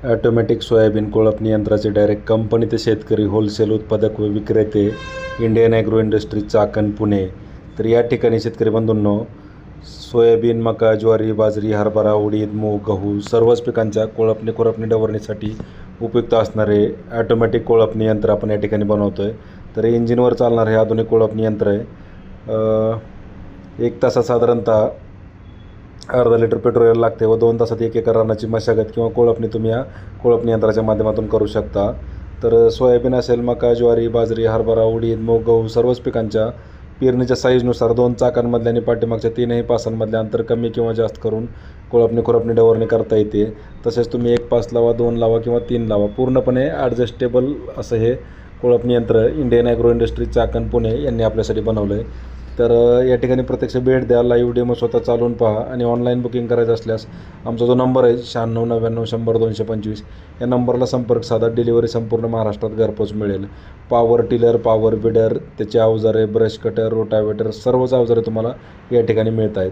Automatic soybean कोळपणी यंत्राचे direct company ते शेतकरी, होलसेल उत्पादक व विक्रेते, Indian agro industry, Chakan, Pune. तर या ठिकाणी शेतकरी बंधूंनो, सोयाबीन, मका, ज्वारी, बाजरी, हरभरा, उडीद, मूग, गहू सर्वच पिकांच्या खुरपणी डवरणीसाठी उपयुक्त असणारे ॲटोमॅटिक कोळपणी यंत्र आपण या ठिकाणी बनवतो आहे. तर हे इंजिनवर चालणारे हे आधुनिक कोळपणी यंत्र आहे. 1 तासात साधारणतः अर्धा लिटर पेट्रोल लागते व 2 तासात 1 एकर रानाची मशागत किंवा कोळपणी तुम्ही या कोळपणी यंत्राच्या माध्यमातून करू शकता. तर सोयाबीन असेल, मका, ज्वारी, बाजरी, हरभरा, उडीद, मूग, गहू सर्वच पिकांच्या पेरणीच्या साईजनुसार 2 चाकांमधल्या आणि पाठीमागच्या 3ही पासांमधले अंतर कमी किंवा जास्त करून खुरपणी डवरणी करता येते. तसेच तुम्ही 1 पास लावा, 2 लावा किंवा 3 लावा, पूर्णपणे ॲडजस्टेबल असं हे कोळपणी यंत्र Indian agro industry, Chakan, Pune यांनी आपल्यासाठी बनवलं आहे. तर या ठिकाणी प्रत्यक्ष भेट द्या, लाईव्ह डेमो स्वतः चालवून पहा आणि ऑनलाईन बुकिंग करायचं असल्यास आमचा जो नंबर आहे 9699 100 225 या नंबरला संपर्क साधा. डिलिव्हरी संपूर्ण महाराष्ट्रात घरपोच मिळेल. पॉवर टिलर, पॉवर विडर, त्याचे अवजारे, ब्रश कटर, रोटावेटर सर्वच अवजारे तुम्हाला या ठिकाणी मिळत आहेत.